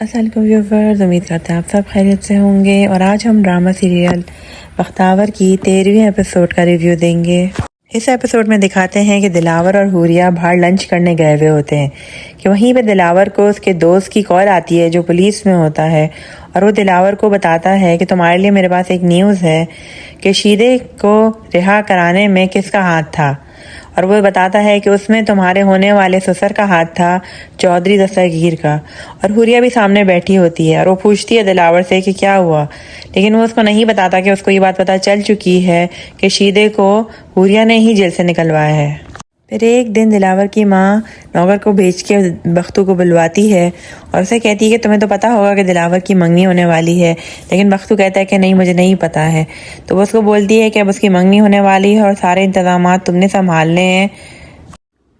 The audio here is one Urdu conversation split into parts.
السلام علیکم ویورز، امید کرتے ہیں آپ سب خیریت سے ہوں گے۔ اور آج ہم ڈرامہ سیریل بختاور کی 13ویں ایپیسوڈ کا ریویو دیں گے۔ اس ایپیسوڈ میں دکھاتے ہیں کہ دلاور اور حوریہ باہر لنچ کرنے گئے ہوئے ہوتے ہیں کہ وہیں پہ دلاور کو اس کے دوست کی کال آتی ہے جو پولیس میں ہوتا ہے، اور وہ دلاور کو بتاتا ہے کہ تمہارے لیے میرے پاس ایک نیوز ہے کہ شیدے کو رہا کرانے میں کس کا ہاتھ تھا، اور وہ بتاتا ہے کہ اس میں تمہارے ہونے والے سسر کا ہاتھ تھا، چودھری دستگیر کا۔ اور حوریہ بھی سامنے بیٹھی ہوتی ہے اور وہ پوچھتی ہے دلاور سے کہ کیا ہوا، لیکن وہ اس کو نہیں بتاتا کہ اس کو یہ بات پتہ چل چکی ہے کہ شیدے کو حوریہ نے ہی جیل سے نکلوایا ہے۔ پھر ایک دن دلاور کی ماں نوکر کو بھیج کے بختو کو بلواتی ہے اور اسے کہتی ہے کہ تمہیں تو پتہ ہوگا کہ دلاور کی منگنی ہونے والی ہے، لیکن بختو کہتا ہے کہ نہیں، مجھے نہیں پتہ ہے۔ تو وہ اس کو بولتی ہے کہ اب اس کی منگنی ہونے والی ہے اور سارے انتظامات تم نے سنبھالنے ہیں۔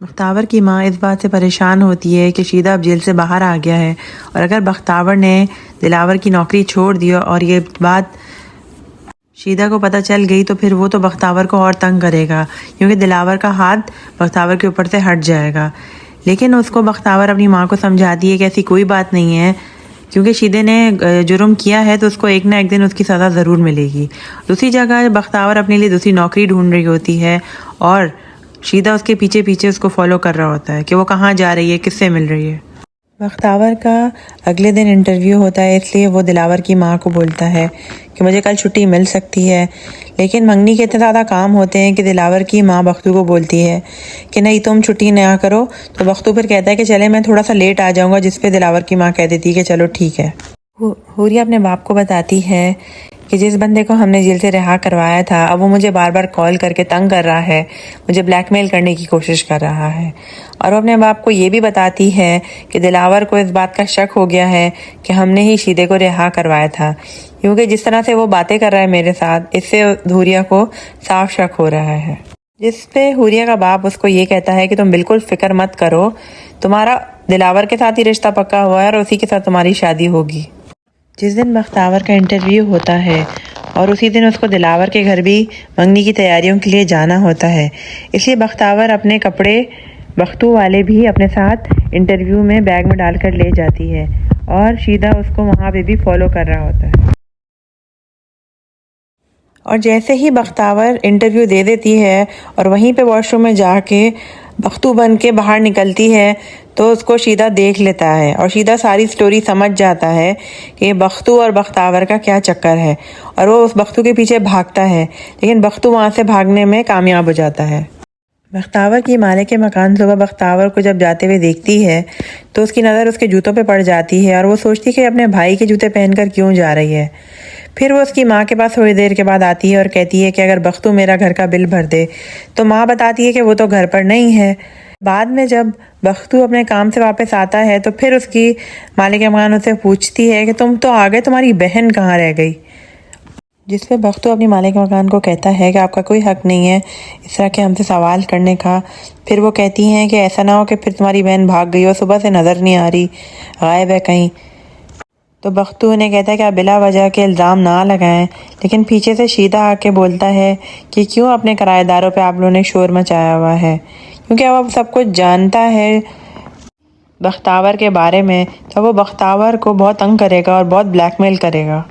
بختاور کی ماں اس بات سے پریشان ہوتی ہے کہ شیدہ اب جیل سے باہر آ گیا ہے، اور اگر بختاور نے دلاور کی نوکری چھوڑ دی اور یہ بات شیدہ کو پتہ چل گئی تو پھر وہ تو بختاور کو اور تنگ کرے گا، کیونکہ دلاور کا ہاتھ بختاور کے اوپر سے ہٹ جائے گا۔ لیکن اس کو بختاور اپنی ماں کو سمجھاتی ہے کہ ایسی کوئی بات نہیں ہے، کیونکہ شیدے نے جرم کیا ہے تو اس کو ایک نہ ایک دن اس کی سزا ضرور ملے گی۔ دوسری جگہ بختاور اپنے لیے دوسری نوکری ڈھونڈ رہی ہوتی ہے اور شیدہ اس کے پیچھے پیچھے اس کو فالو کر رہا ہوتا ہے کہ وہ کہاں جا رہی ہے، کس سے مل رہی ہے۔ بختاور کا اگلے دن انٹرویو ہوتا ہے، اس لیے وہ دلاور کی ماں کو بولتا ہے کہ مجھے کل چھٹی مل سکتی ہے، لیکن منگنی کے اتنے زیادہ کام ہوتے ہیں کہ دلاور کی ماں بختو کو بولتی ہے کہ نہیں، تم چھٹی نہ کرو۔ تو بختو پھر کہتا ہے کہ چلے میں تھوڑا سا لیٹ آ جاؤں گا، جس پہ دلاور کی ماں کہہ دیتی ہے کہ چلو ٹھیک ہے۔ حوریہ اپنے باپ کو بتاتی ہے کہ جس بندے کو ہم نے جیل سے رہا کروایا تھا اب وہ مجھے بار بار کال کر کے تنگ کر رہا ہے، مجھے بلیک میل کرنے کی کوشش کر رہا ہے۔ اور وہ اپنے باپ کو یہ بھی بتاتی ہے کہ دلاور کو اس بات کا شک ہو گیا ہے کہ ہم نے ہی شیدے کو رہا کروایا تھا، کیونکہ جس طرح سے وہ باتیں کر رہا ہے میرے ساتھ، اس سے حوریہ کو صاف شک ہو رہا ہے۔ جس پہ حوریہ کا باپ اس کو یہ کہتا ہے کہ تم بالکل فکر مت کرو، تمہارا دلاور کے ساتھ ہی رشتہ پکا ہوا ہے اور اسی کے ساتھ تمہاری شادی ہوگی۔ جس دن بختاور کا انٹرویو ہوتا ہے اور اسی دن اس کو دلاور کے گھر بھی منگنی کی تیاریوں کے لیے جانا ہوتا ہے، اس لیے بختاور اپنے کپڑے بختو والے بھی اپنے ساتھ انٹرویو میں بیگ میں ڈال کر لے جاتی ہے، اور شیدہ اس کو وہاں پہ بھی فالو کر رہا ہوتا ہے۔ اور جیسے ہی بختاور انٹرویو دے دیتی ہے اور وہیں پہ واش روم میں جا کے بختو بن کے باہر نکلتی ہے تو اس کو شیدہ دیکھ لیتا ہے، اور شیدہ ساری سٹوری سمجھ جاتا ہے کہ یہ بختو اور بختاور کا کیا چکر ہے، اور وہ اس بختو کے پیچھے بھاگتا ہے، لیکن بختو وہاں سے بھاگنے میں کامیاب ہو جاتا ہے۔ بختاور کی مالک مکان صبح بختاور کو جب جاتے ہوئے دیکھتی ہے تو اس کی نظر اس کے جوتوں پہ پڑ جاتی ہے، اور وہ سوچتی ہے کہ اپنے بھائی کے جوتے پہن کر کیوں جا رہی ہے۔ پھر وہ اس کی ماں کے پاس تھوڑی دیر کے بعد آتی ہے اور کہتی ہے کہ اگر بختو میرا گھر کا بل بھر دے، تو ماں بتاتی ہے کہ وہ تو گھر پر نہیں ہے۔ بعد میں جب بختو اپنے کام سے واپس آتا ہے تو پھر اس کی مالک مکان اسے پوچھتی ہے کہ تم تو آ گئے، تمہاری بہن کہاں رہ گئی؟ جس پہ بختو اپنی مالک مکان کو کہتا ہے کہ آپ کا کوئی حق نہیں ہے اس طرح کے ہم سے سوال کرنے کا۔ پھر وہ کہتی ہیں کہ ایسا نہ ہو کہ پھر تمہاری بہن بھاگ گئی اور صبح سے نظر نہیں آ رہی، غائب ہے کہیں۔ تو بختو انہیں کہتا ہے کہ آپ بلا وجہ کے الزام نہ لگائیں، لیکن پیچھے سے شیدہ آ کے بولتا ہے کہ کیوں اپنے کرایہ داروں پہ آپ لوگوں نے شور مچایا ہوا ہے، کیونکہ اب سب کچھ جانتا ہے بختاور کے بارے میں، تو وہ بختاور کو بہت تنگ کرے گا اور بہت بلیک میل کرے گا۔